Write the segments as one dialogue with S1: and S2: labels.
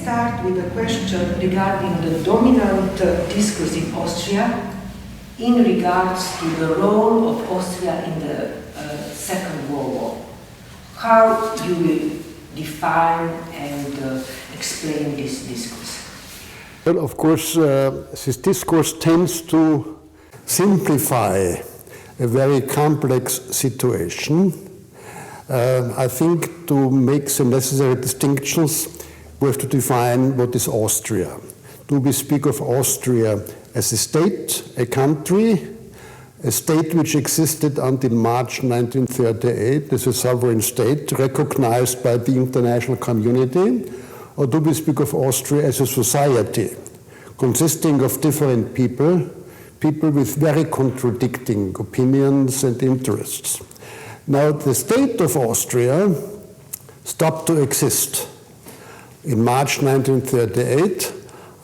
S1: start with a question regarding the dominant discourse in Austria in regards to the role of Austria in the Second World War. How you will define and explain this discourse?
S2: Well, of course, this discourse tends to simplify a very complex situation. I think to make the necessary distinctions, we have to define what is Austria. Do we speak of Austria as a state, a country, a state which existed until March 1938 as a sovereign state recognized by the international community? Or do we speak of Austria as a society consisting of different people, people with very contradicting opinions and interests? Now, the state of Austria stopped to exist in March 1938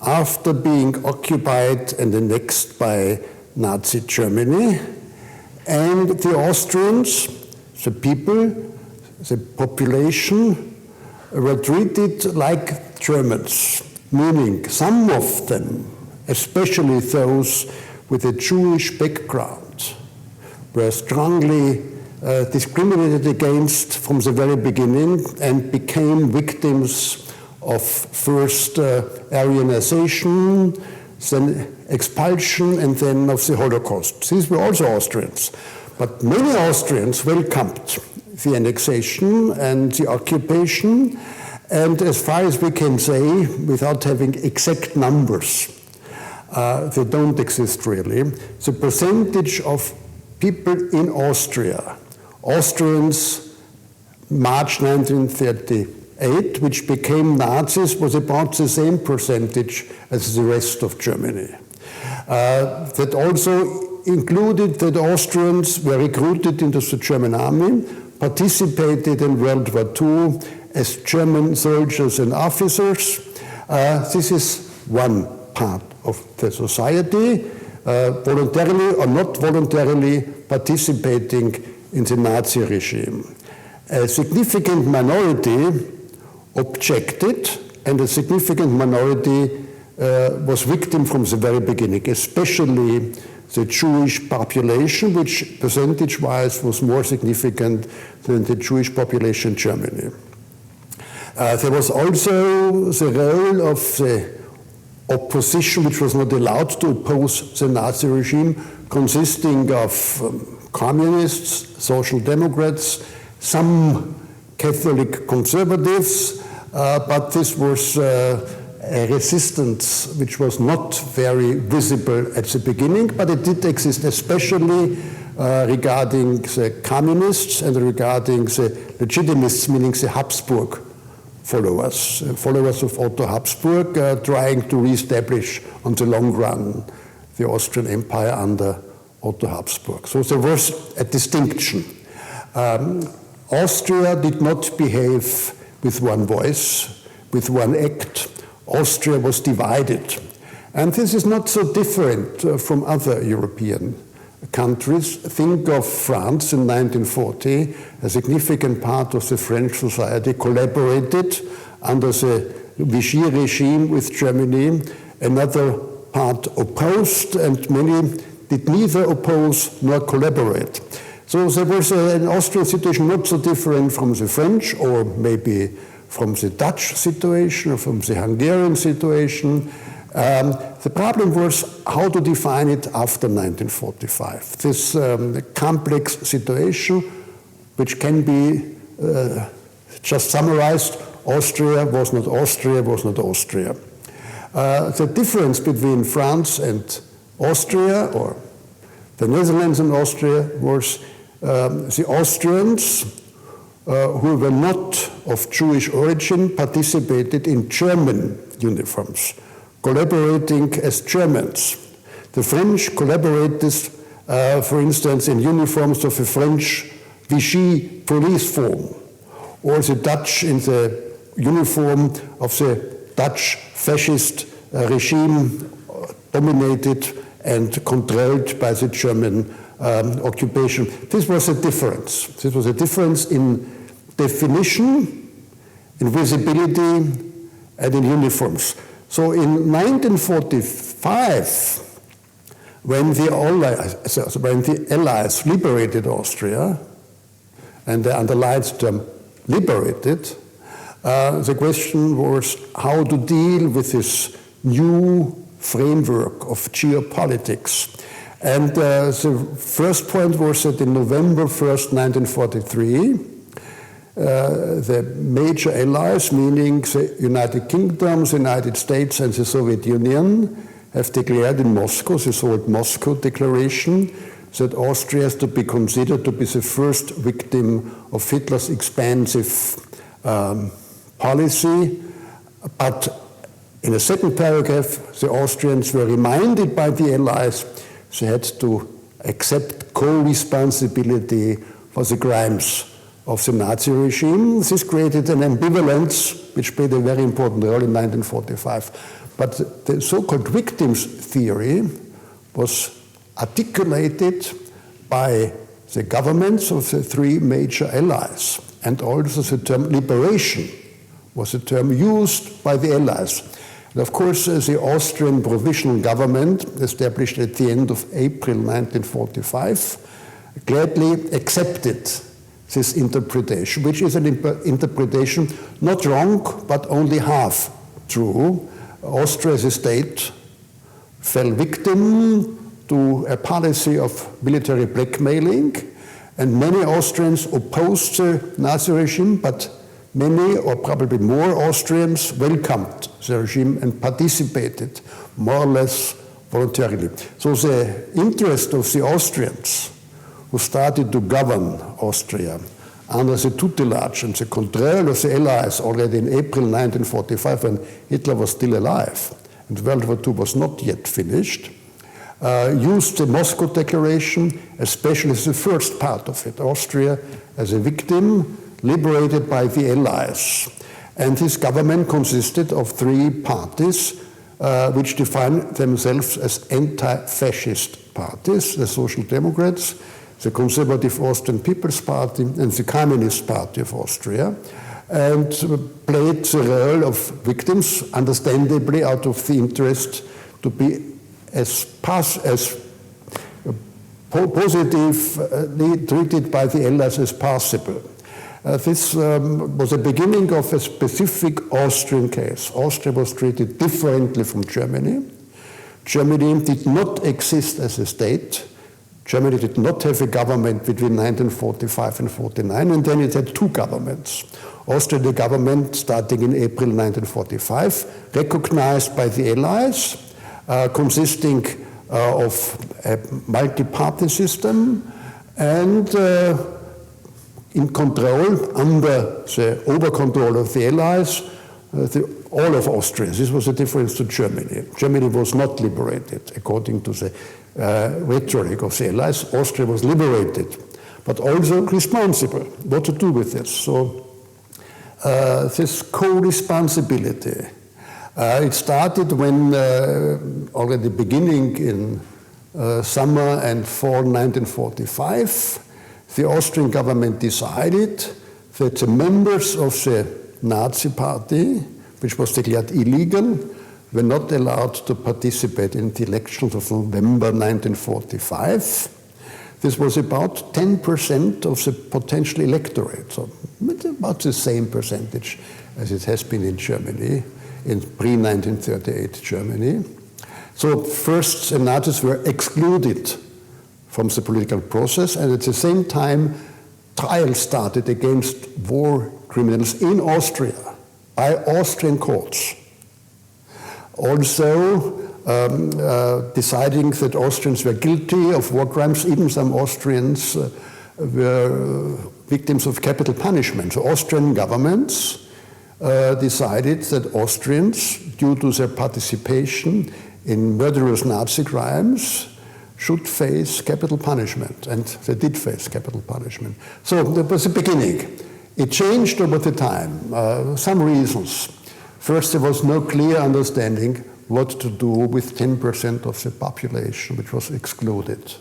S2: after being occupied and annexed by Nazi Germany, and the Austrians, the people, the population, were treated like Germans, meaning some of them, especially those with a Jewish background, were strongly discriminated against from the very beginning and became victims of first Aryanization, then expulsion, and then of the Holocaust. These were also Austrians. But many Austrians welcomed the annexation and the occupation, and as far as we can say, without having exact numbers, they don't exist really, the percentage of people in Austria, Austrians, March 1938, which became Nazis, was about the same percentage as the rest of Germany. That also included that Austrians were recruited into the German army, participated in World War II as German soldiers and officers. This is one part of the society, voluntarily or not voluntarily participating in the Nazi regime. A significant minority objected, and a significant minority was victim from the very beginning, especially the Jewish population, which percentage-wise was more significant than the Jewish population in Germany. There was also the role of the opposition, which was not allowed to oppose the Nazi regime, consisting of communists, social democrats, some Catholic conservatives, but this was a resistance which was not very visible at the beginning, but it did exist, especially regarding the communists and regarding the legitimists, meaning the Habsburg followers of Otto Habsburg, trying to reestablish on the long run the Austrian Empire under Otto Habsburg. So there was a distinction. Austria did not behave with one voice, with one act. Austria was divided. And this is not so different from other European countries. Think of France in 1940. A significant part of the French society collaborated under the Vichy regime with Germany. Another part opposed, and many did neither oppose nor collaborate. So there was an Austrian situation not so different from the French, or maybe from the Dutch situation, or from the Hungarian situation. The problem was how to define it after 1945. This complex situation, which can be just summarized: Austria was not Austria, was not Austria. The difference between France and Austria, or the Netherlands and Austria, was the Austrians who were not of Jewish origin participated in German uniforms, collaborating as Germans. The French collaborated, for instance, in uniforms of a French Vichy police form, or the Dutch in the uniform of the Dutch fascist regime dominated and controlled by the German occupation. This was a difference. This was a difference in definition, in visibility, and in uniforms. So in 1945, when the Allies liberated Austria, and they underlined the term liberated, the question was how to deal with this new framework of geopolitics. And the first point was that in November 1st, 1943, the major allies, meaning the United Kingdom, the United States, and the Soviet Union, have declared in Moscow, the so-called Moscow Declaration, that Austria is to be considered to be the first victim of Hitler's expansive policy. But in the second paragraph, the Austrians were reminded by the Allies they had to accept co-responsibility for the crimes of the Nazi regime. This created an ambivalence which played a very important role in 1945. But the so-called victims theory was articulated by the governments of the three major allies, and also the term liberation was a term used by the allies. And of course, the Austrian provisional government, established at the end of April 1945, gladly accepted this interpretation, which is an interpretation not wrong, but only half true. Austria as a state fell victim to a policy of military blackmailing, and many Austrians opposed the Nazi regime, but many, or probably more, Austrians welcomed the regime and participated more or less voluntarily. So the interest of the Austrians who started to govern Austria under the tutelage and the control of the Allies already in April 1945, when Hitler was still alive and World War II was not yet finished, used the Moscow Declaration, especially the first part of it, Austria as a victim, liberated by the Allies. And this government consisted of three parties which define themselves as anti-fascist parties: the Social Democrats, the Conservative Austrian People's Party, and the Communist Party of Austria, and played the role of victims, understandably out of the interest to be as positively treated by the Allies as possible. This was the beginning of a specific Austrian case. Austria was treated differently from Germany. Germany did not exist as a state. Germany did not have a government between 1945 and 1949, and then it had two governments. Austria, the government starting in April 1945, recognized by the Allies, consisting of a multi-party system and in control, under the over-control of the Allies, all of Austria. This was a difference to Germany. Germany was not liberated, according to the rhetoric of the Allies. Austria was liberated, but also responsible. What to do with this? So this co-responsibility, it started when, already beginning in summer and fall 1945, the Austrian government decided that the members of the Nazi Party, which was declared illegal, were not allowed to participate in the elections of November 1945. This was about 10% of the potential electorate, so about the same percentage as it has been in Germany, in pre-1938 Germany. So first, the Nazis were excluded from the political process, and at the same time, trials started against war criminals in Austria by Austrian courts. Also, deciding that Austrians were guilty of war crimes, even some Austrians were victims of capital punishment. So Austrian governments decided that Austrians, due to their participation in murderous Nazi crimes, should face capital punishment, and they did face capital punishment. So that was the beginning. It changed over the time, some reasons. First, there was no clear understanding what to do with 10% of the population, which was excluded.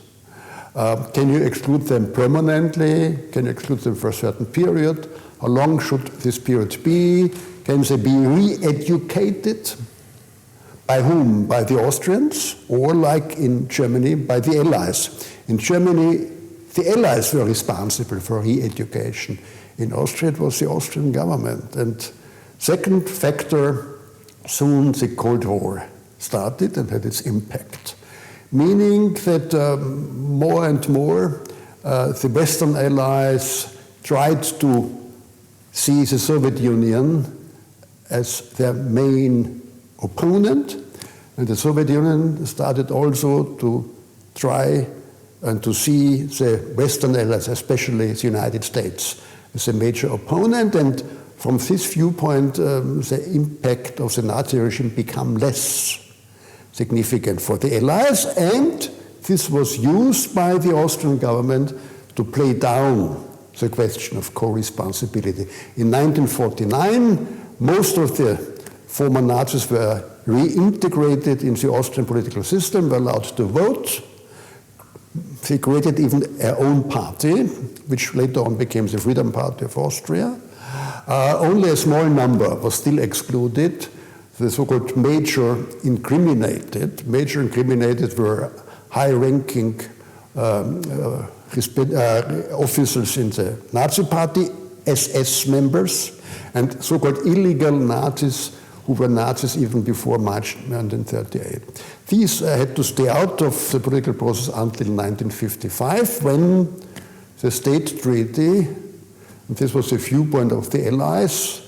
S2: Can you exclude them permanently? Can you exclude them for a certain period? How long should this period be? Can they be re-educated? By whom? By the Austrians, or like in Germany, by the Allies. In Germany, the Allies were responsible for re-education. In Austria, it was the Austrian government. And second factor, soon the Cold War started and had its impact. Meaning that more and more the Western Allies tried to see the Soviet Union as their main opponent, and the Soviet Union started also to try and to see the Western Allies, especially the United States, as a major opponent. And from this viewpoint, the impact of the Nazi regime became less significant for the Allies, and this was used by the Austrian government to play down the question of co-responsibility. In 1949, most of the former Nazis were reintegrated in the Austrian political system, were allowed to vote. They created even their own party, which later on became the Freedom Party of Austria. Only a small number was still excluded. The so-called major incriminated were high-ranking officers in the Nazi party, SS members, and so-called illegal Nazis who were Nazis even before March 1938. These had to stay out of the political process until 1955, when the State Treaty, and this was the viewpoint of the Allies,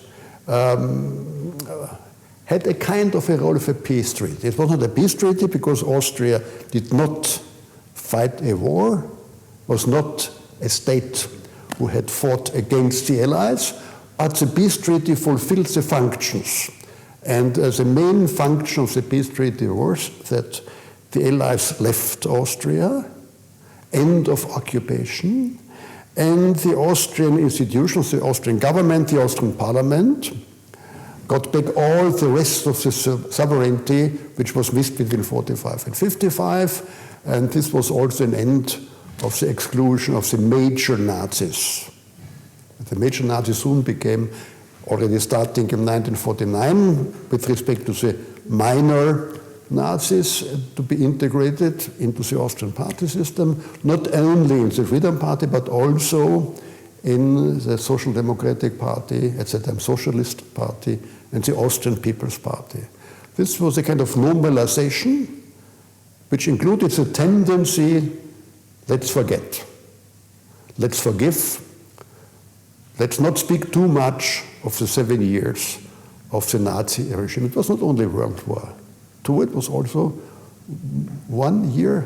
S2: had a kind of a role of a peace treaty. It was not a peace treaty because Austria did not fight a war, was not a state who had fought against the Allies, but the peace treaty fulfilled the functions. And the main function of the peace treaty was that the Allies left Austria, end of occupation, and the Austrian institutions, the Austrian government, the Austrian parliament, got back all the rest of the sovereignty which was missed between 45 and 55, and this was also an end of the exclusion of the major Nazis. The major Nazis soon became, already starting in 1949, with respect to the minor Nazis, to be integrated into the Austrian party system, not only in the Freedom Party, but also in the Social Democratic Party, at the time Socialist Party, and the Austrian People's Party. This was a kind of normalization, which included the tendency, let's forget, let's forgive, let's not speak too much of the 7 years of the Nazi regime. It was not only World War II, it was also 1.5 years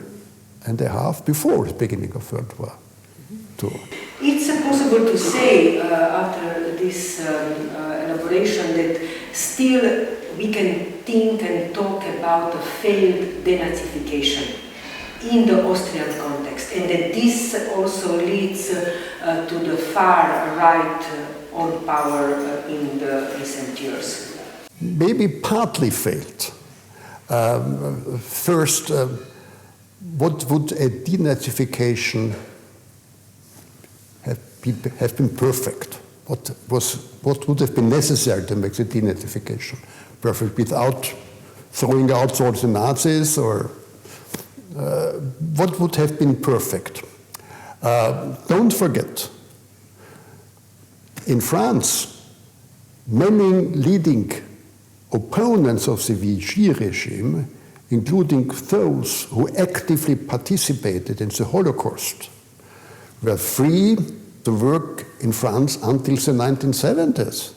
S2: before the beginning of World War II.
S1: It's possible to say, after this elaboration, that still we can think and talk about a failed denazification in the Austrian context, and that this also leads to the far right on power in the recent years.
S2: Maybe partly failed. First, what would a denazification have been perfect? What would have been necessary to make the denazification perfect without throwing out all the Nazis, or what would have been perfect? Don't forget, in France, many leading opponents of the Vichy regime, including those who actively participated in the Holocaust, were free to work in France until the 1970s.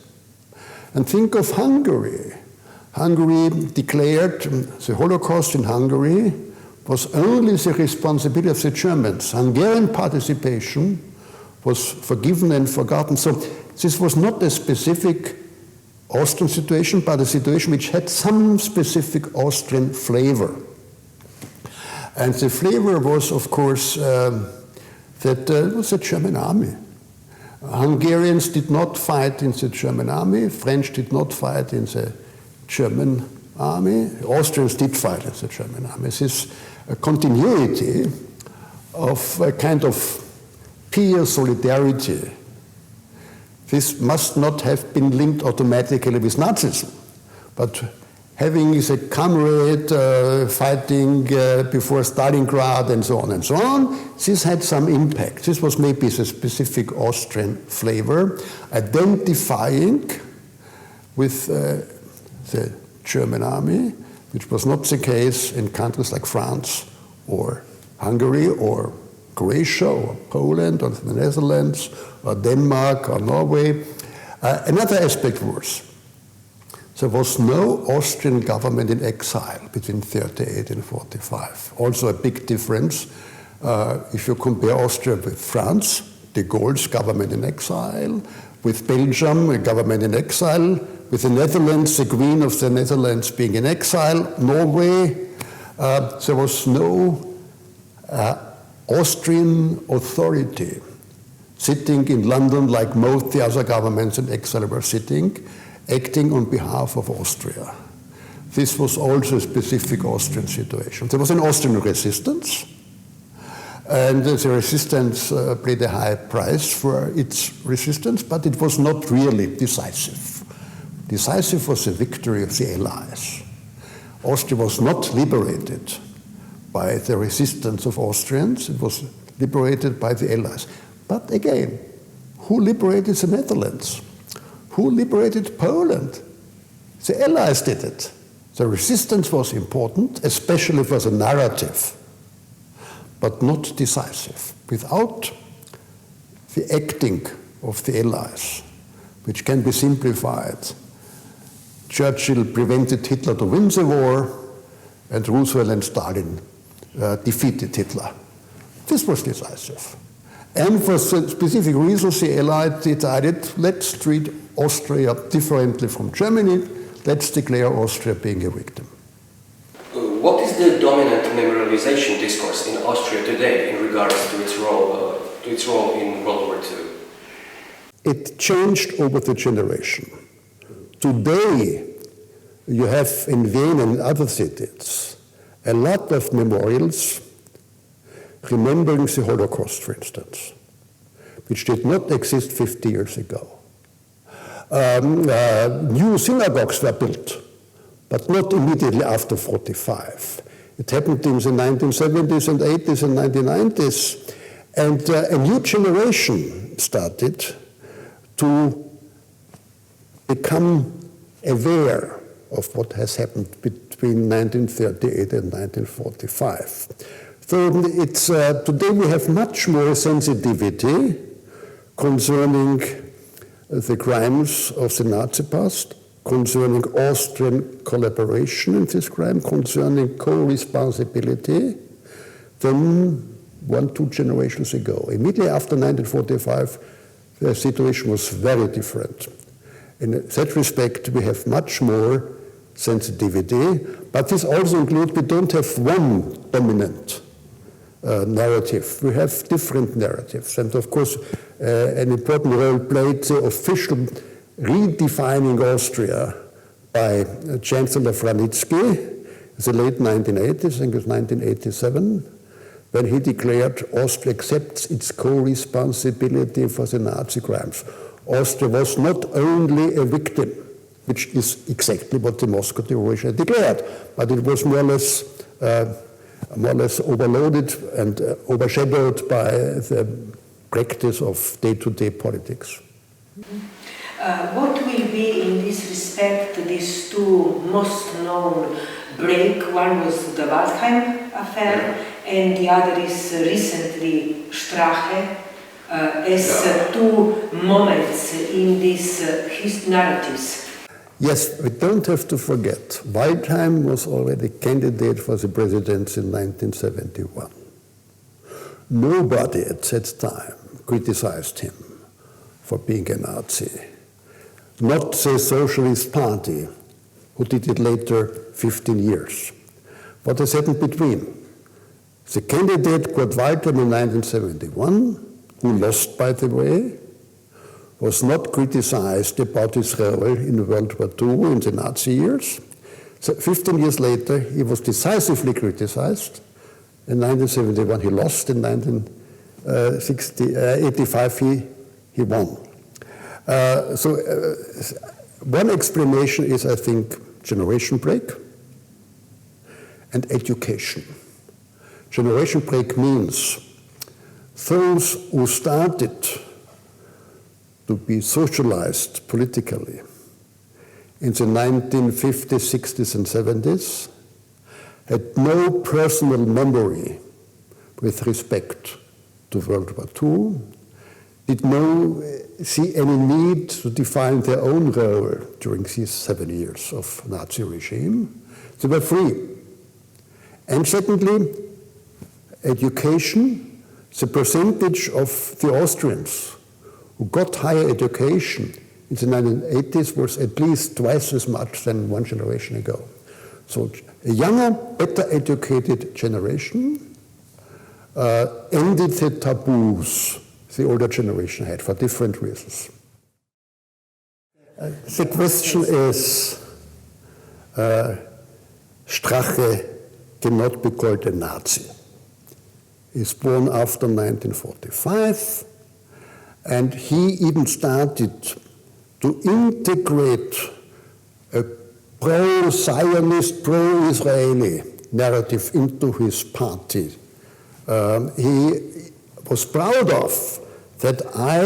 S2: And think of Hungary. Hungary declared the Holocaust in Hungary was only the responsibility of the Germans. Hungarian participation was forgiven and forgotten. So this was not a specific Austrian situation, but a situation which had some specific Austrian flavor. And the flavor was, of course, that it was the German army. Hungarians did not fight in the German army, French did not fight in the German army, Austrians did fight in the German army. This continuity of a kind of peer solidarity. This must not have been linked automatically with Nazism, but having as a comrade fighting before Stalingrad and so on, this had some impact. This was maybe a specific Austrian flavor, identifying with the German army, which was not the case in countries like France or Hungary or Croatia or Poland or the Netherlands or Denmark or Norway. Another aspect was there was no Austrian government in exile between 1938 and 1945. Also a big difference if you compare Austria with France, de Gaulle's government in exile, with Belgium, a government in exile, with the Netherlands, the Queen of the Netherlands being in exile, Norway, there was no Austrian authority sitting in London like most the other governments in exile were sitting, acting on behalf of Austria. This was also a specific Austrian situation. There was an Austrian resistance, and the resistance paid a high price for its resistance, but it was not really decisive. Decisive was the victory of the Allies. Austria was not liberated by the resistance of Austrians, it was liberated by the Allies. But again, who liberated the Netherlands? Who liberated Poland? The Allies did it. The resistance was important, especially for the narrative, but not decisive. Without the acting of the Allies, which can be simplified, Churchill prevented Hitler to win the war, and Roosevelt and Stalin defeated Hitler. This was decisive. And for specific reasons, the Allies decided, let's treat Austria differently from Germany. Let's declare Austria being a victim.
S3: What is the dominant memorialization discourse in Austria today in regards to its role in World War II?
S2: It changed over the generation. Today, you have in Vienna and other cities a lot of memorials remembering the Holocaust, for instance, which did not exist 50 years ago. New synagogues were built, but not immediately after 1945. It happened in the 1970s and 80s and 1990s, and a new generation started to become aware of what has happened between 1938 and 1945. So it's, today we have much more sensitivity concerning the crimes of the Nazi past, concerning Austrian collaboration in this crime, concerning co-responsibility than 1-2 generations ago. Immediately after 1945, the situation was very different. In that respect, we have much more sensitivity, but this also includes we don't have one dominant narrative. We have different narratives. And of course, an important role played the official redefining Austria by Chancellor Vranitzky in the late 1980s, I think it was 1987, when he declared Austria accepts its co-responsibility for the Nazi crimes. Austria was not only a victim, which is exactly what the Moscow Declaration declared, but it was more or less overloaded and overshadowed by the practice of day-to-day politics.
S1: What will be in this respect these two most known break? One was the Waldheim affair, and the other is recently Strache, as two moments in these narratives.
S2: Yes, we don't have to forget, Waldheim was already candidate for the presidency in 1971. Nobody at that time criticized him for being a Nazi. Not the Socialist Party, who did it later 15 years. What has happened between? The candidate Kurt Waldheim in 1971, who lost, by the way, was not criticized about his role in World War II in the Nazi years. So 15 years later, he was decisively criticized In 1971 he lost, in 1985 he won. One explanation is, I think, generation break and education. Generation break means those who started to be socialized politically in the 1950s, 60s, and 70s had no personal memory with respect to World War II, did not see any need to define their own role during these 7 years of Nazi regime. They were free. And secondly, education, the percentage of the Austrians who got higher education in the 1980s was at least twice as much than one generation ago. So a younger, better educated generation ended the taboos the older generation had for different reasons. The question is, Strache cannot be called a Nazi. He's born after 1945, and he even started to integrate a pro-Zionist, pro-Israeli narrative into his party. He was proud of that I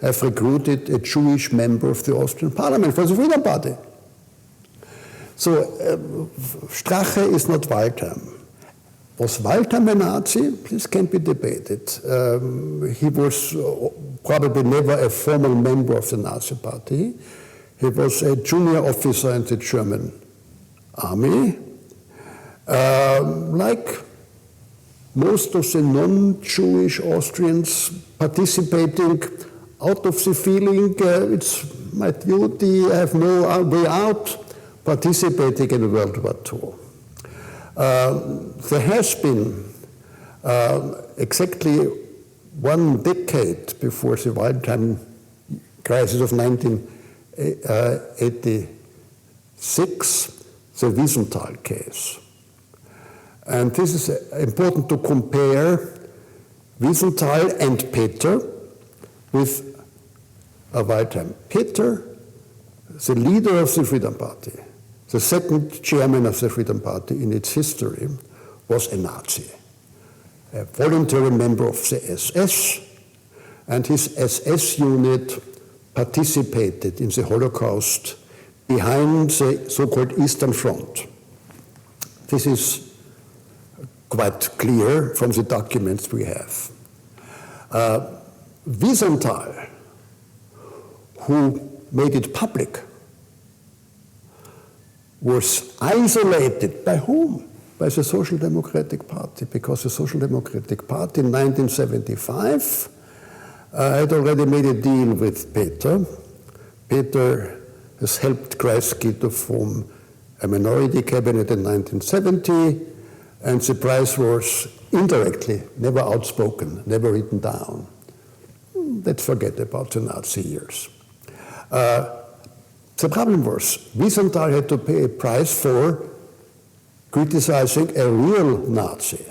S2: have recruited a Jewish member of the Austrian parliament for the Freedom Party. So Strache is not Waldheim. Was Waldheim a Nazi? This can be debated. He was probably never a formal member of the Nazi party. He was a junior officer in the German army. Like most of the non-Jewish Austrians participating out of the feeling it's my duty, I have no way out, participating in World War II. There has been exactly 1 decade before the Waldheim crisis of 1986, the Wiesenthal case. And this is important to compare Wiesenthal and Peter with Waldheim. Peter, the leader of the Freedom Party, the second chairman of the Freedom Party in its history, was a Nazi, a voluntary member of the SS, and his SS unit participated in the Holocaust behind the so-called Eastern Front. This is quite clear from the documents we have. Wiesenthal, who made it public, was isolated by whom? By the Social Democratic Party, because the Social Democratic Party in 1975 had already made a deal with Peter. Peter has helped Kreisky to form a minority cabinet in 1970, and the price was indirectly, never outspoken, never written down. Let's forget about the Nazi years. The problem was, Wiesenthal had to pay a price for criticizing a real Nazi.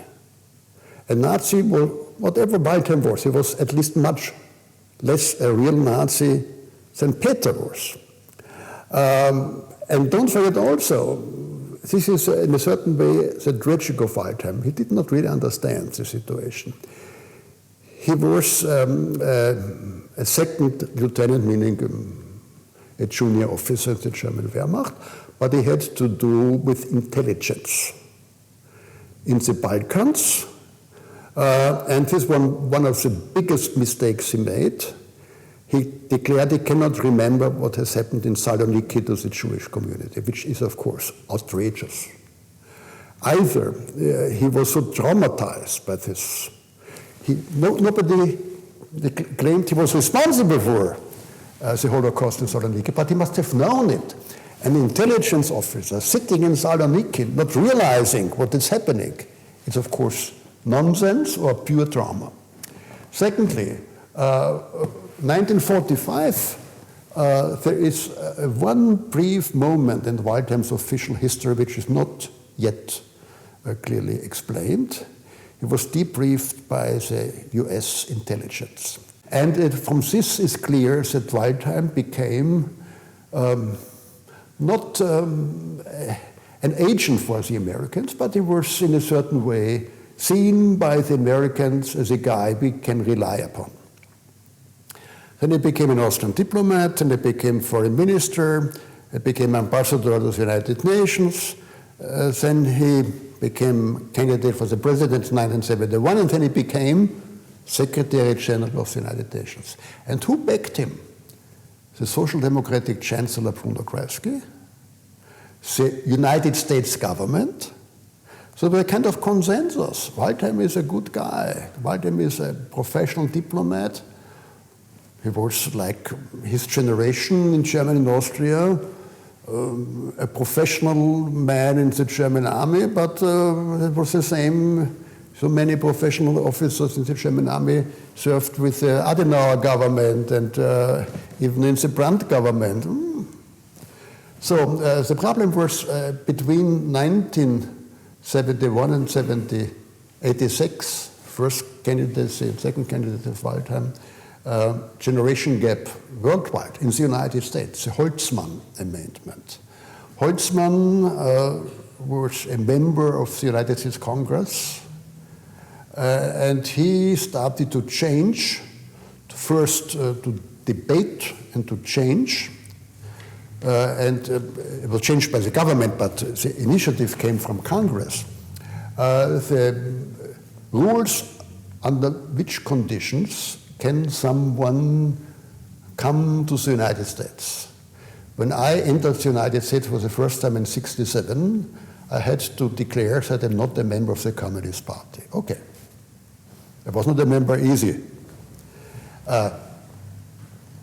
S2: A Nazi, well, whatever Waldheim was, he was at least much less a real Nazi than Peter was. And don't forget also, this is in a certain way the tragic of Waldheim. He did not really understand the situation. He was a second lieutenant, meaning a junior officer in the German Wehrmacht, but he had to do with intelligence in the Balkans. And this was one of the biggest mistakes he made. He declared he cannot remember what has happened in Saloniki to the Jewish community, which is, of course, outrageous. Either he was so traumatized by this, nobody claimed he was responsible for the Holocaust in Saloniki, but he must have known it. An intelligence officer sitting in Saloniki, not realizing what is happening, it's of course nonsense or pure trauma. Secondly, 1945, there is one brief moment in Waldheim's official history which is not yet clearly explained. he was debriefed by the US intelligence. And from this is clear that Waldheim became not an agent for the Americans, but he was in a certain way seen by the Americans as a guy we can rely upon. Then he became an Austrian diplomat, and he became foreign minister, he became ambassador to the United Nations, then he became candidate for the president in 1971, and then he became Secretary General of the United Nations. And who backed him? The Social Democratic Chancellor Bruno Kreisky, the United States government. So there was a kind of consensus. Waldheim is a good guy. Waldheim is a professional diplomat. He was like his generation in Germany and Austria, a professional man in the German army, but it was the same. So many professional officers in the German army served with the Adenauer government and even in the Brandt government. So the problem was between 1971 and 1986, first candidacy and second candidacy of Waldheim, generation gap worldwide in the United States, the Holtzman Amendment. Holtzman was a member of the United States Congress, and he started to change, first to debate and to change, and it was changed by the government, but the initiative came from Congress. The rules under which conditions can someone come to the United States? When I entered the United States for the first time in '67, I had to declare that I'm not a member of the Communist Party. Okay. I was not a member easy.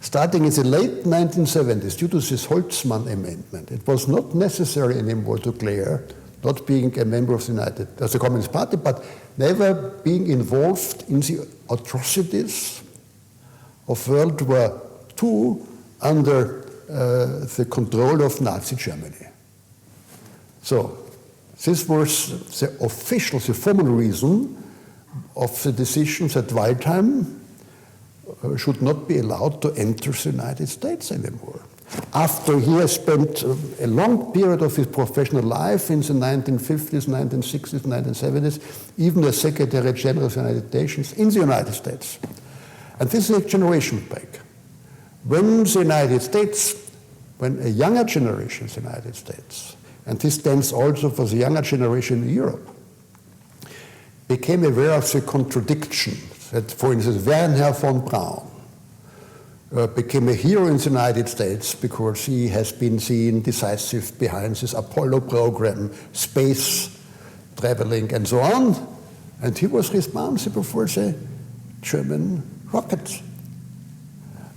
S2: Starting in the late 1970s, due to this Holtzman Amendment, it was not necessary anymore to declare not being a member of the Communist Party, but never being involved in the atrocities of World War II under the control of Nazi Germany. So this was the official, the formal reason of the decision that Waldheim should not be allowed to enter the United States anymore. After he has spent a long period of his professional life in the 1950s, 1960s, 1970s, even as Secretary General of the United Nations in the United States. And this is a generation break. When the United States, when a younger generation in the United States, and this stands also for the younger generation in Europe, became aware of the contradiction that, for instance, Wernher von Braun became a hero in the United States because he has been seen decisive behind this Apollo program, space traveling, and so on. And he was responsible for the German rockets.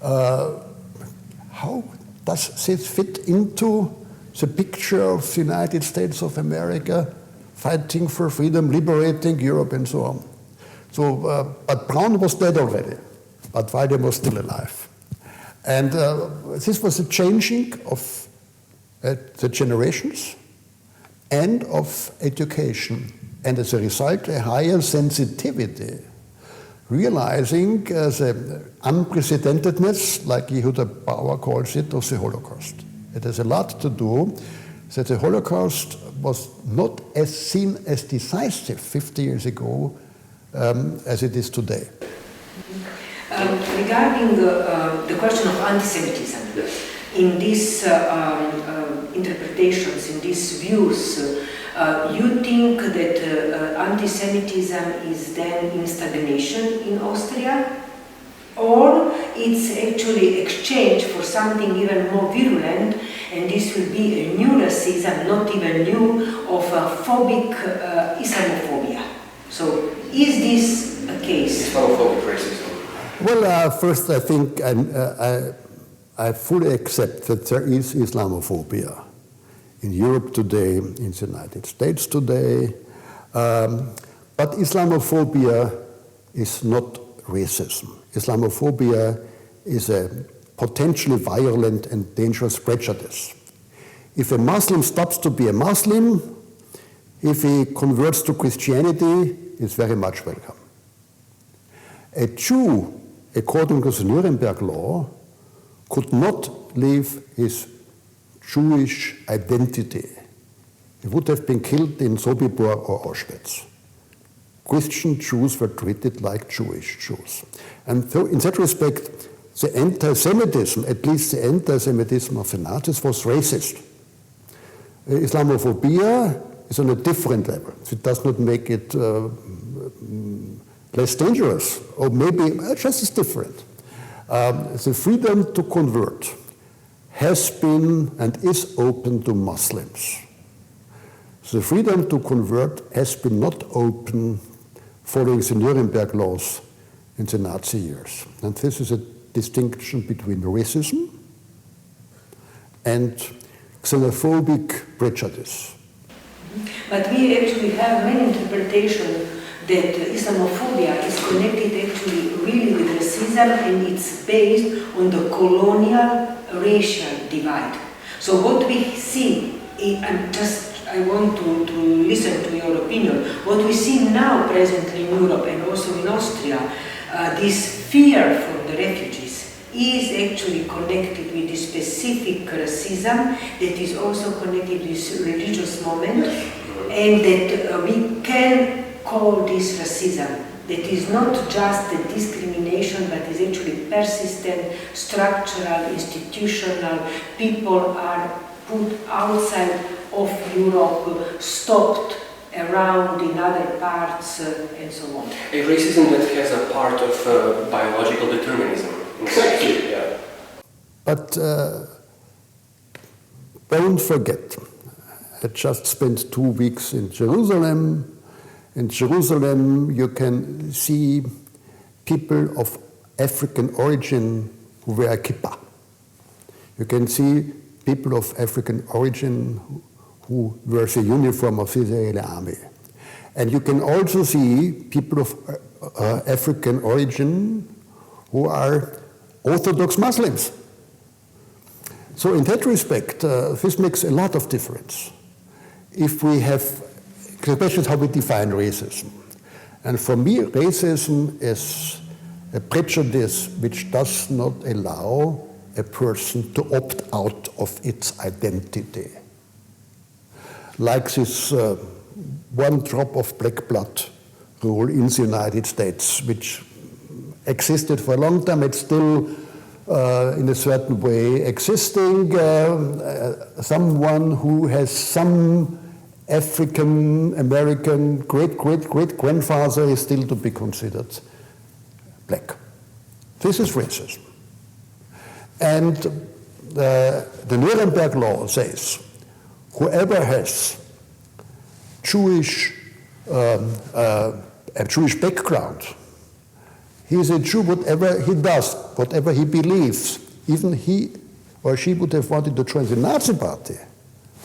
S2: How does this fit into the picture of the United States of America fighting for freedom, liberating Europe, and so on? So, but Braun was dead already, but Waldheim was still alive. And this was a changing of the generations and of education, and as a result, a higher sensitivity, realizing the unprecedentedness, like Yehuda Bauer calls it, of the Holocaust. It has a lot to do that the Holocaust was not as seen as decisive 50 years ago as it is today.
S1: Regarding the question of anti-Semitism, in these interpretations, in these views, you think that anti-Semitism is then in stagnation in Austria, or it's actually exchanged for something even more virulent, and this will be a new racism, not even new, of phobic Islamophobia. So, is this a case?
S3: Islamophobic racism.
S2: Well, first I think I fully accept that there is Islamophobia in Europe today, in the United States today, but Islamophobia is not racism. Islamophobia is a potentially violent and dangerous prejudice. If a Muslim stops to be a Muslim, if he converts to Christianity, is very much welcome. A Jew, according to the Nuremberg law, could not leave his Jewish identity. He would have been killed in Sobibor or Auschwitz. Christian Jews were treated like Jewish Jews. And so in that respect, the anti-Semitism, at least the anti-Semitism of the Nazis, was racist. Islamophobia is on a different level. It does not make it less dangerous, or maybe just as different. The freedom to convert has been and is open to Muslims. The freedom to convert has been not open following the Nuremberg laws in the Nazi years. And this is a distinction between racism and xenophobic prejudice.
S1: But we actually have many interpretations that Islamophobia is connected actually really with racism, and it's based on the colonial racial divide. So what we see, I want to listen to your opinion, what we see now presently in Europe and also in Austria, this fear for the refugees is actually connected with this specific racism that is also connected with this religious moment, and that we can call this racism, that is not just a discrimination, but is actually persistent, structural, institutional. People are put outside of Europe, stopped around in other parts, and so on.
S3: A racism that has a part of biological determinism.
S1: Exactly.
S3: Yeah.
S2: But don't forget, I just spent 2 weeks in Jerusalem. In Jerusalem, you can see people of African origin who wear a kippah. You can see people of African origin who wear the uniform of the Israeli army. And you can also see people of African origin who are Orthodox Muslims. So in that respect, this makes a lot of difference. If we have, the question is how we define racism. And for me, racism is a prejudice which does not allow a person to opt out of its identity. Like this one drop of black blood rule in the United States, which existed for a long time. It's still, in a certain way, existing. Someone who has some African-American great-great-great-grandfather is still to be considered black. This is racism. And the Nuremberg law says whoever has a Jewish background, he is a Jew, whatever he does, whatever he believes. Even he or she would have wanted to join the Nazi party,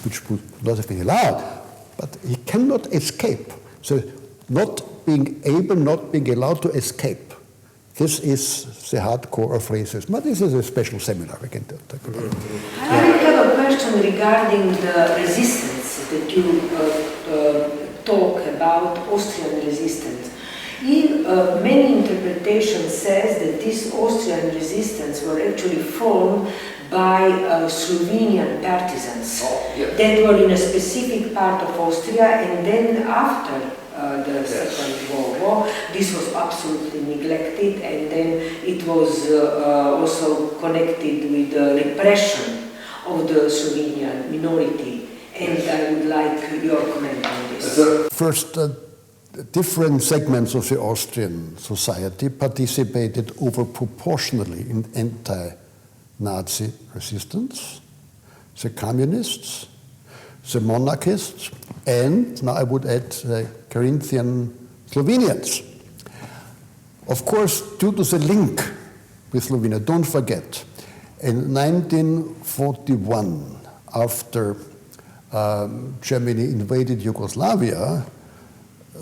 S2: which would not have been allowed, but he cannot escape. So not being allowed to escape. This is the hardcore of racism. But this is a special seminar we can talk about.
S1: I have a question regarding the resistance that you talk about, Austrian resistance. Many interpretations says that this Austrian resistance were actually formed by Slovenian partisans that were in a specific part of Austria, and then after the Second World War, this was absolutely neglected, and then it was also connected with the repression of the Slovenian minority. And I would like your comment on this.
S2: First, different segments of the Austrian society participated overproportionally in anti-Nazi resistance. The communists, the monarchists, and now I would add the Carinthian Slovenians. Of course, due to the link with Slovenia, don't forget, in 1941, after Germany invaded Yugoslavia,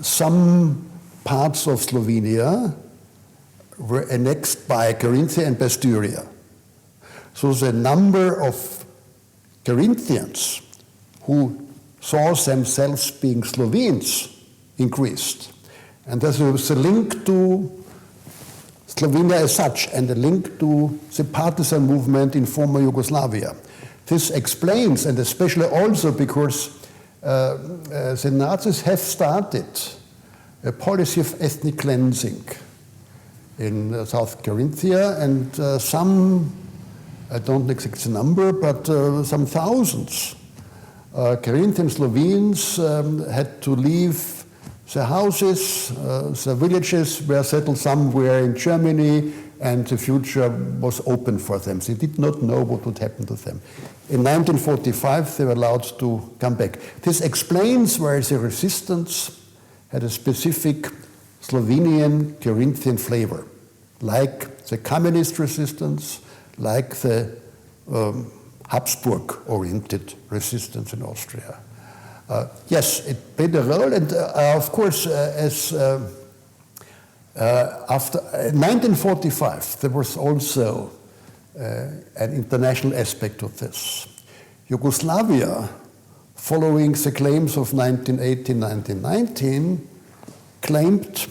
S2: some parts of Slovenia were annexed by Carinthia and Bastyria. So the number of Carinthians who saw themselves being Slovenes increased. And there's a link to Slovenia as such, and a link to the partisan movement in former Yugoslavia. This explains, and especially also because the Nazis have started a policy of ethnic cleansing in South Carinthia, and some, I don't know exact the number, but some thousands Carinthian Slovenes had to leave their houses, their villages were settled somewhere in Germany, and the future was open for them. They did not know what would happen to them. In 1945, they were allowed to come back. This explains why the resistance had a specific Slovenian Carinthian flavor, like the communist resistance, like the Habsburg-oriented resistance in Austria. Yes, it played a role, and of course, after 1945, there was also an international aspect of this. Yugoslavia, following the claims of 1918-1919, claimed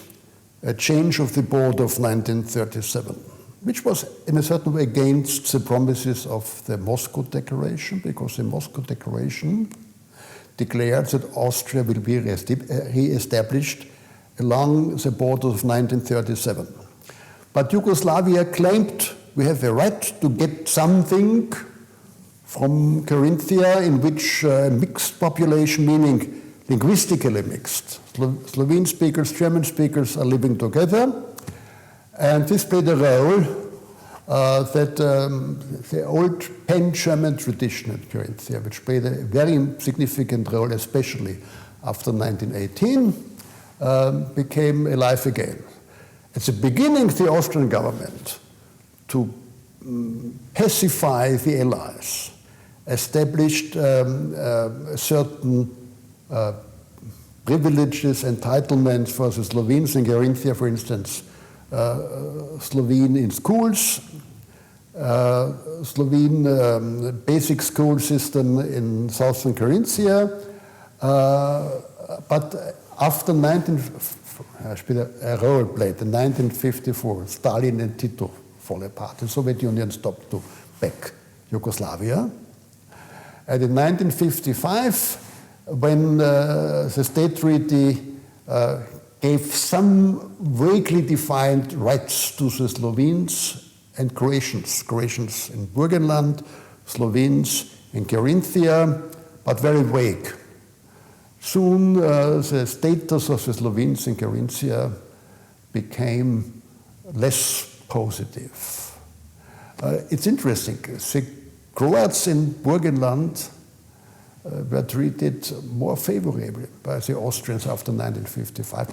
S2: a change of the border of 1937, which was in a certain way against the promises of the Moscow Declaration, because the Moscow Declaration declared that Austria will be re-established along the borders of 1937. But Yugoslavia claimed we have a right to get something from Carinthia in which mixed population, meaning linguistically mixed, Slovene speakers, German speakers are living together, and this played a role that the old pan-German tradition at Carinthia, which played a very significant role, especially after 1918, became alive again. At the beginning, the Austrian government, to pacify the Allies, established certain privileges, entitlements for the Slovenes in Carinthia, for instance, Slovene in schools, Slovene basic school system in southern Carinthia, but after 1954, Stalin and Tito fall apart. The Soviet Union stopped to back Yugoslavia. And in 1955, when the State Treaty gave some vaguely defined rights to the Slovenes and Croatians in Burgenland, Slovenes in Carinthia, but very vague. Soon the status of the Slovenes in Carinthia became less positive. It's interesting, the Croats in Burgenland were treated more favorably by the Austrians after 1955,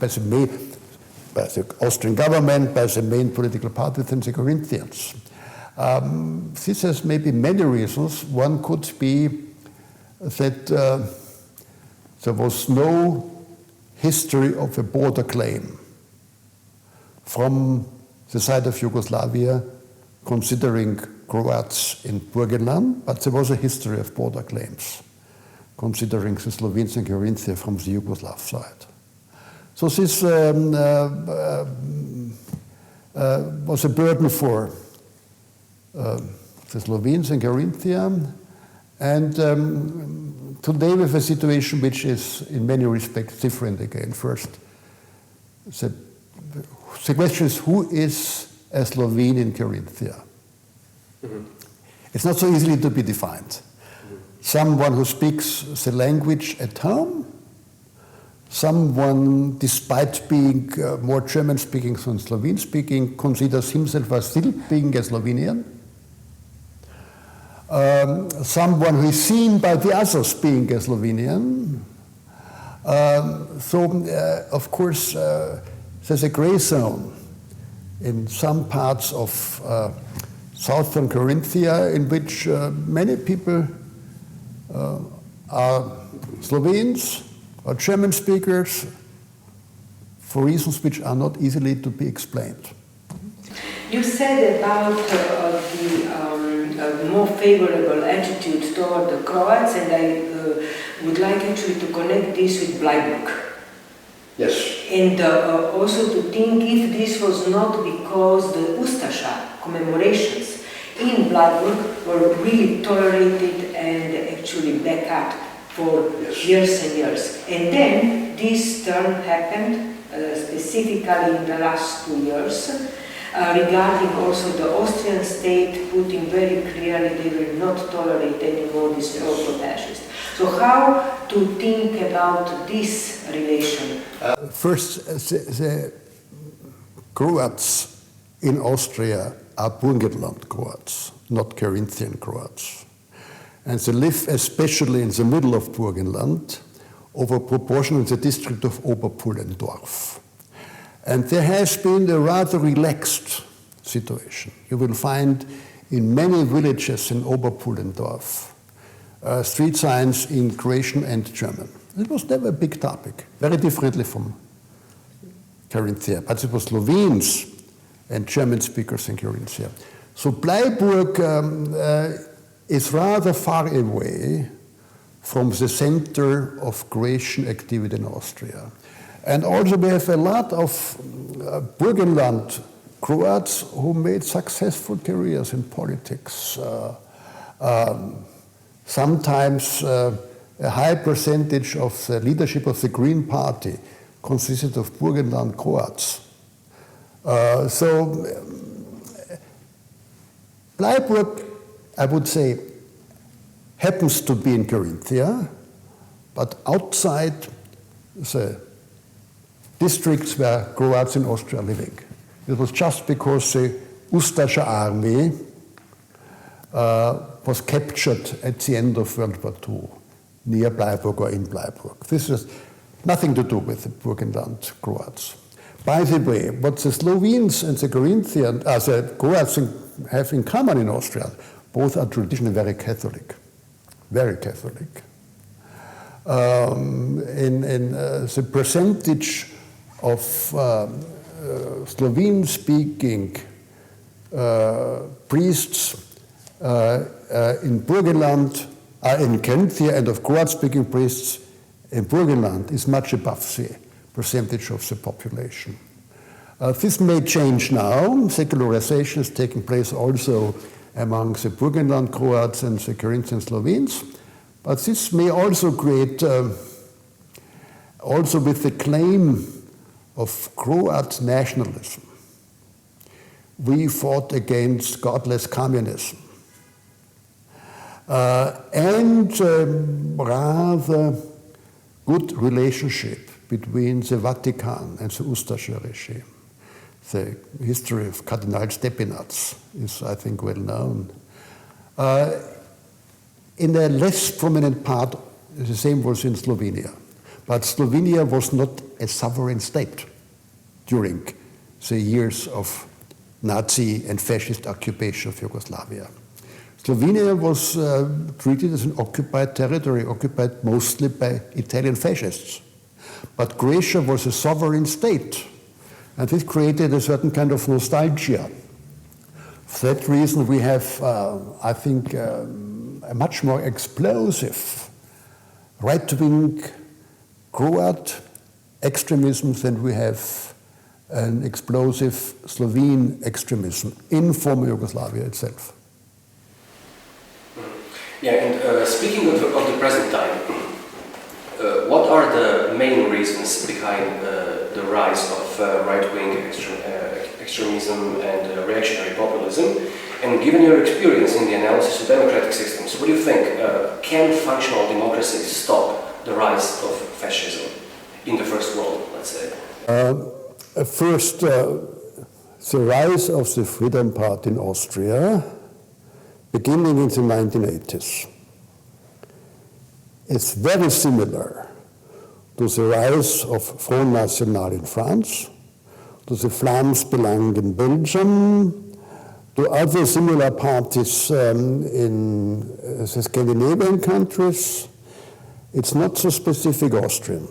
S2: by the Austrian government, by the main political party than the Carinthians. This has maybe many reasons. One could be that there was no history of a border claim from the side of Yugoslavia considering Croats in Burgenland, but there was a history of border claims considering the Slovenes in Carinthia from the Yugoslav side. So this was a burden for the Slovenes in Carinthia, and today we have a situation which is in many respects different again. First, the question is, who is a Slovene in Carinthia? Mm-hmm. It's not so easily to be defined. Mm-hmm. Someone who speaks the language at home, someone, despite being more German-speaking than Slovene-speaking, considers himself as still being a Slovenian. Someone who is seen by the others being a Slovenian. Of course, there's a gray zone in some parts of southern Carinthia in which many people are Slovenes or German speakers for reasons which are not easily to be explained.
S1: You said about the more favorable attitude toward the Croats, and I would like actually to connect this with Bleiburg.
S3: Yes.
S1: And also to think if this was not because the Ustasha commemorations in Bleiburg were really tolerated and actually backed up for years and years. And then this turn happened specifically in the last 2 years, regarding also the Austrian state putting very clearly they will not tolerate anymore this pro-fascist. So how to think about this relation?
S2: First, the Croats in Austria are Burgenland Croats, not Carinthian Croats. And they live especially in the middle of Burgenland, over proportion in the district of Oberpullendorf. And there has been a rather relaxed situation. You will find in many villages in Oberpullendorf street signs in Croatian and German. It was never a big topic, very differently from Carinthia, but it was Slovenes and German speakers in Carinthia. So Bleiburg is rather far away from the center of Croatian activity in Austria. And also we have a lot of Burgenland Croats who made successful careers in politics. Sometimes a high percentage of the leadership of the Green Party consisted of Burgenland Croats. So Bleiburg, I would say, happens to be in Carinthia, but outside the districts where Croats in Austria are living. It was just because the Ustasha army was captured at the end of World War II, near Bleiburg or in Bleiburg. This has nothing to do with the Burgenland Croats. By the way, what the Slovenes and the Carinthian, the Croats have in common in Austria, both are traditionally very Catholic, very Catholic. The percentage of Slovene-speaking priests in Burgenland, in Carinthia, and of Croat-speaking priests in Burgenland is much above the percentage of the population. This may change now. Secularization is taking place also among the Burgenland Croats and the Carinthian Slovenes. But this may also create, also with the claim of Croat nationalism, we fought against godless communism. And rather good relationship between the Vatican and the Ustasha regime. The history of Cardinal Stepinac is, I think, well known. In a less prominent part, the same was in Slovenia. But Slovenia was not a sovereign state during the years of Nazi and fascist occupation of Yugoslavia. Slovenia was treated as an occupied territory, occupied mostly by Italian fascists. But Croatia was a sovereign state, and this created a certain kind of nostalgia. For that reason, we have, I think, a much more explosive right-wing Croat extremism than we have an explosive Slovene extremism in former Yugoslavia itself.
S3: Yeah, and speaking of the present time, what are the main reasons behind the rise of right-wing extremism and reactionary populism? And given your experience in the analysis of democratic systems, what do you think? Can functional democracy stop the rise of fascism in the first world, let's say?
S2: First, the rise of the Freedom Party in Austria, beginning in the 1980s, is very similar to the rise of Front National in France, to the Flams Belang in Belgium, to other similar parties in the Scandinavian countries. It's not so specific Austrian.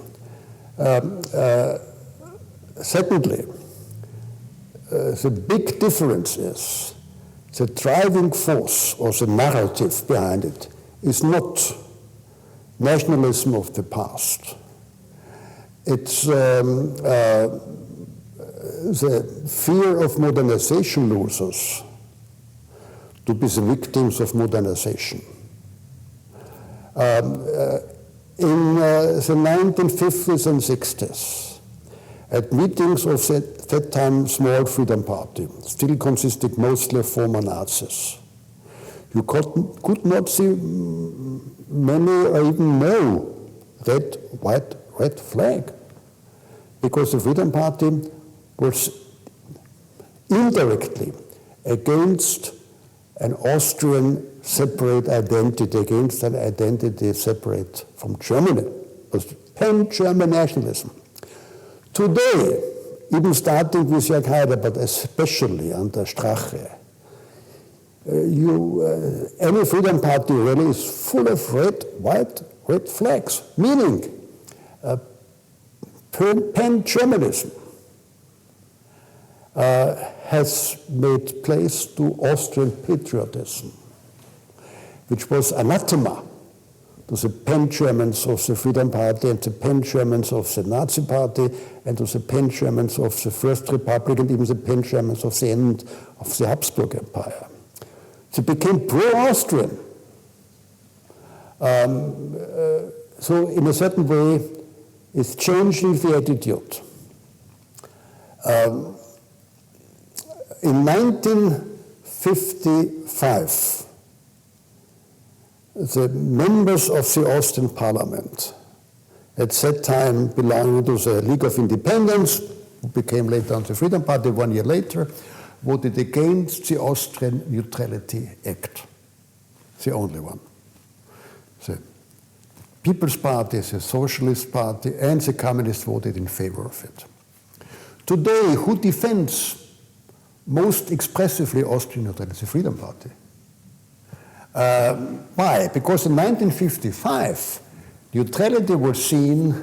S2: Secondly, the big difference is the driving force or the narrative behind it is not nationalism of the past. It's the fear of modernization losers to be the victims of modernization. In the 1950s and 60s, at meetings of that time small Freedom Party, still consisting mostly of former Nazis, you could not see many or even no red, white, red flag, because the Freedom Party was indirectly against an Austrian separate identity, against an identity separate from Germany. It was pan-German nationalism. Today, even starting with Jörg Haider, but especially under Strache, any Freedom Party rally is full of red, white, red flags, meaning pan-Germanism has made place to Austrian patriotism, which was anathema to the pan-Germans of the Freedom Party and the pan-Germans of the Nazi Party and to the pan-Germans of the First Republic and even the pan-Germans of the end of the Habsburg Empire. They became pro-Austrian. So in a certain way, it's changing the attitude. In 1955, the members of the Austrian Parliament, at that time belonging to the League of Independence, who became later on the Freedom Party 1 year later, voted against the Austrian Neutrality Act, the only one. The People's Party, the Socialist Party, and the Communists voted in favor of it. Today, who defends most expressively Austrian neutrality? The Freedom Party. Why? Because in 1955, neutrality was seen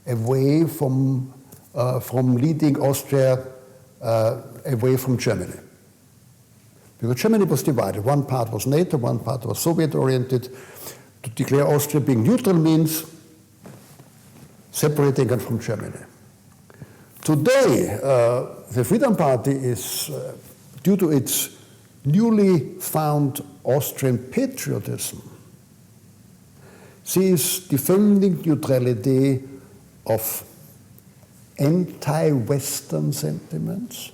S2: away from leading Austria away from Germany. Because Germany was divided. One part was NATO, one part was Soviet-oriented. To declare Austria being neutral means separating it from Germany. Today, the Freedom Party is, due to its newly found Austrian patriotism, sees defending neutrality of anti-Western sentiments.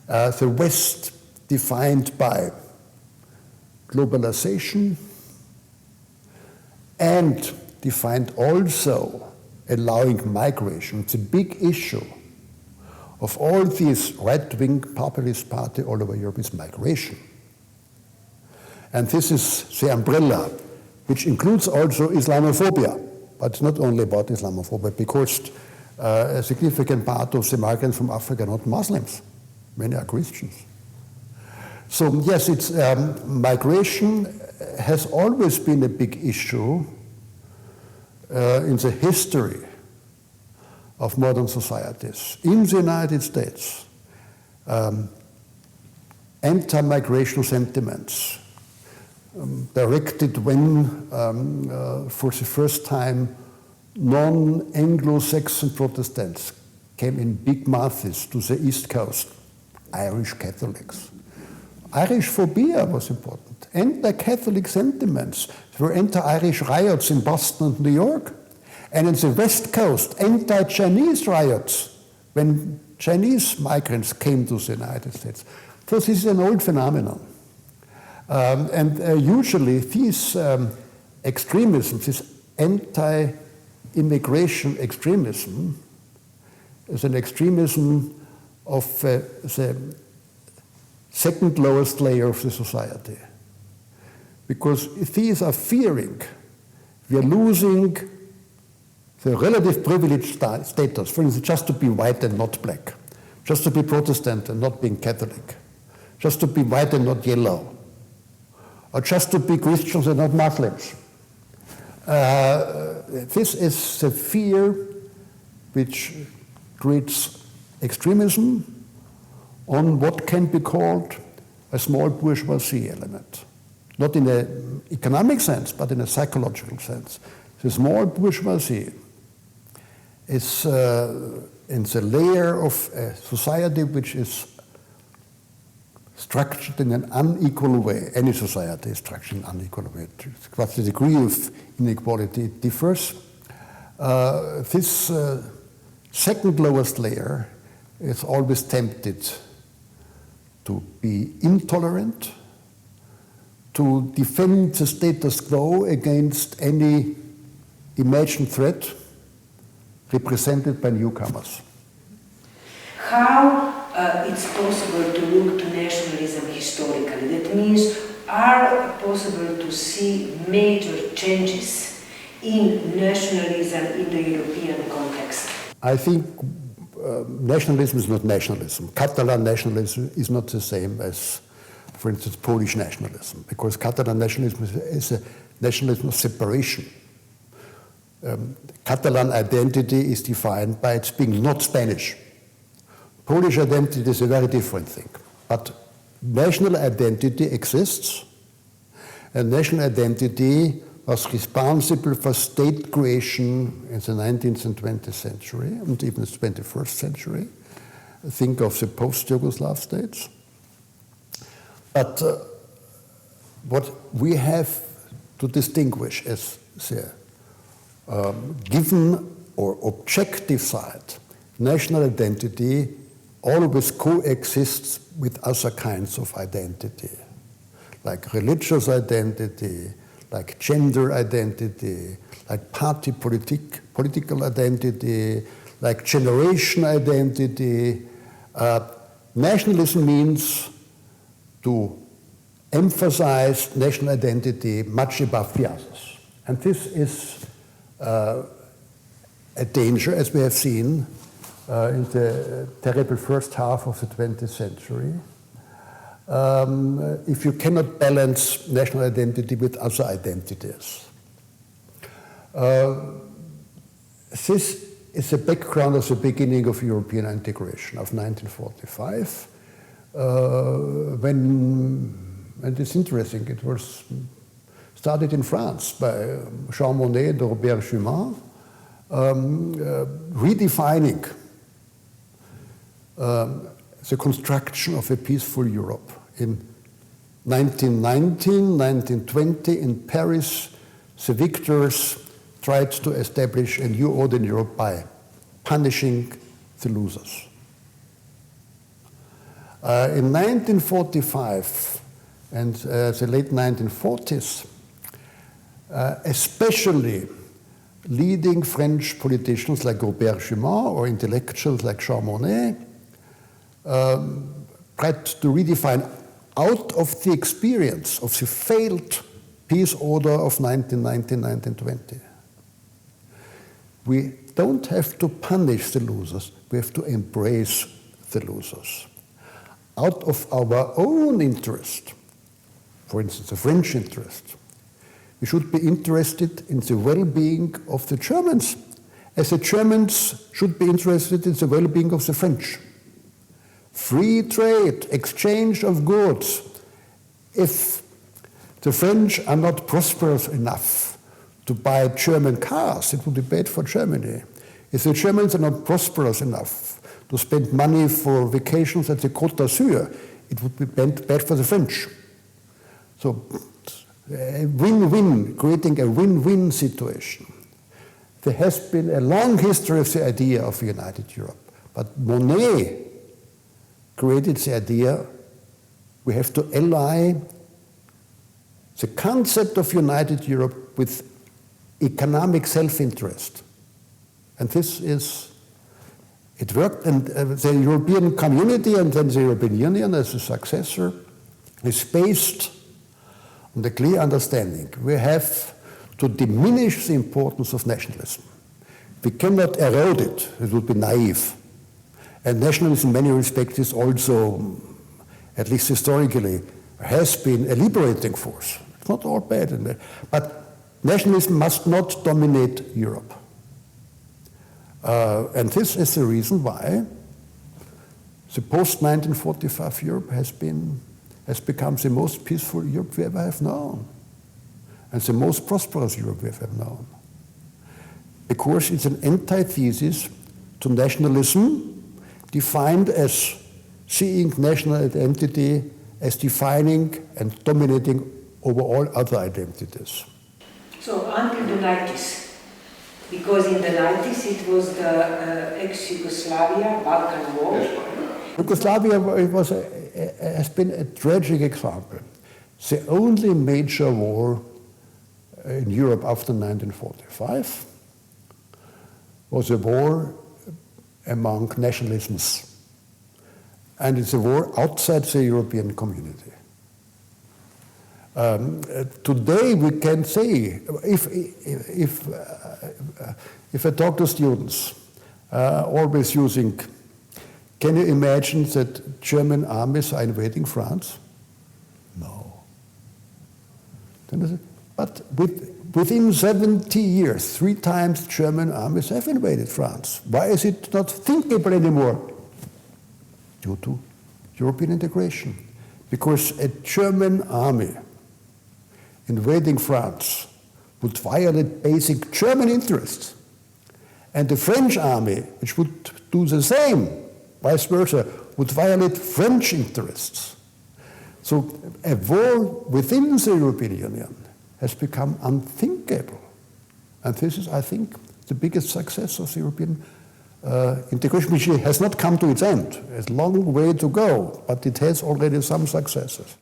S2: The West defined by globalization and defined also allowing migration. It's a big issue of all these right-wing populist parties all over Europe is migration. And this is the umbrella, which includes also Islamophobia. But it's not only about Islamophobia, because a significant part of the migrants from Africa are not Muslims. Many are Christians. So yes, it's migration has always been a big issue in the history of modern societies. In the United States, anti-migration sentiments directed when, for the first time, non-Anglo-Saxon Protestants came in big masses to the East Coast, Irish Catholics. Irish phobia was important. Anti-Catholic sentiments. There were anti-Irish riots in Boston and New York. And in the West Coast, anti-Chinese riots when Chinese migrants came to the United States. So this is an old phenomenon. Usually these extremisms, this anti-immigration extremism, is an extremism of the second lowest layer of the society. Because these are fearing we are losing the relative privileged status, for instance, just to be white and not black, just to be Protestant and not being Catholic, just to be white and not yellow, or just to be Christians and not Muslims. This is the fear which creates extremism on what can be called a small bourgeoisie element. Not in an economic sense, but in a psychological sense. The small bourgeoisie is in the layer of a society which is structured in an unequal way. Any society is structured in an unequal way. But the degree of inequality differs. This second lowest layer is always tempted to be intolerant, to defend the status quo against any imagined threat represented by newcomers.
S1: How it's possible to look to nationalism historically? That means, are possible to see major changes in nationalism in the European context?
S2: I think nationalism is not nationalism. Catalan nationalism is not the same as, for instance, Polish nationalism, because Catalan nationalism is a nationalism of separation. Catalan identity is defined by its being not Spanish. Polish identity is a very different thing. But national identity exists, and national identity was responsible for state creation in the 19th and 20th century, and even the 21st century. Think of the post-Yugoslav states. But what we have to distinguish is the given or objective side. National identity always coexists with other kinds of identity, like religious identity, like gender identity, like party political identity, like generation identity. Nationalism means to emphasize national identity much above the others. And this is a danger, as we have seen in the terrible first half of the 20th century. If you cannot balance national identity with other identities. This is the background of the beginning of European integration of 1945, and it's interesting, it was started in France by Jean Monnet and Robert Schuman, redefining the construction of a peaceful Europe. In 1919, 1920, in Paris, the victors tried to establish a new order in Europe by punishing the losers. In 1945 and the late 1940s, especially leading French politicians like Robert Schuman or intellectuals like Jean Monnet tried to redefine out of the experience of the failed peace order of 1919-1920. We don't have to punish the losers, we have to embrace the losers. Out of our own interest, for instance, the French interest, we should be interested in the well-being of the Germans, as the Germans should be interested in the well-being of the French. Free trade, exchange of goods. If the French are not prosperous enough to buy German cars, it would be bad for Germany. If the Germans are not prosperous enough to spend money for vacations at the Côte d'Azur, it would be bad for the French. So, a win-win, creating a win-win situation. There has been a long history of the idea of a united Europe, but Monnet created the idea we have to ally the concept of united Europe with economic self-interest. And this is, it worked, and the European community and then the European Union as a successor is based on the clear understanding we have to diminish the importance of nationalism. We cannot erode it, it would be naive. And nationalism in many respects is also, at least historically, has been a liberating force. It's not all bad, but nationalism must not dominate Europe. And this is the reason why the post-1945 Europe has become the most peaceful Europe we ever have known, and the most prosperous Europe we have ever known. because it's an antithesis to nationalism, defined as seeing national identity as defining and dominating over all other identities.
S1: So until the 90s, because in the 90s it was the ex-Yugoslavia, Balkan War.
S2: Yugoslavia has been a tragic example. The only major war in Europe after 1945 was a war among nationalisms. And it's a war outside the European community. Today we can say, if I talk to students, always using, can you imagine that German armies are invading France? No. But within 70 years, 3 times German armies have invaded France. Why is it not thinkable anymore? Due to European integration. Because a German army invading France would violate basic German interests. And the French army, which would do the same, vice versa, would violate French interests. So a war within the European Union has become unthinkable. And this is, I think, the biggest success of the European integration, which has not come to its end. It's a long way to go, but it has already some successes.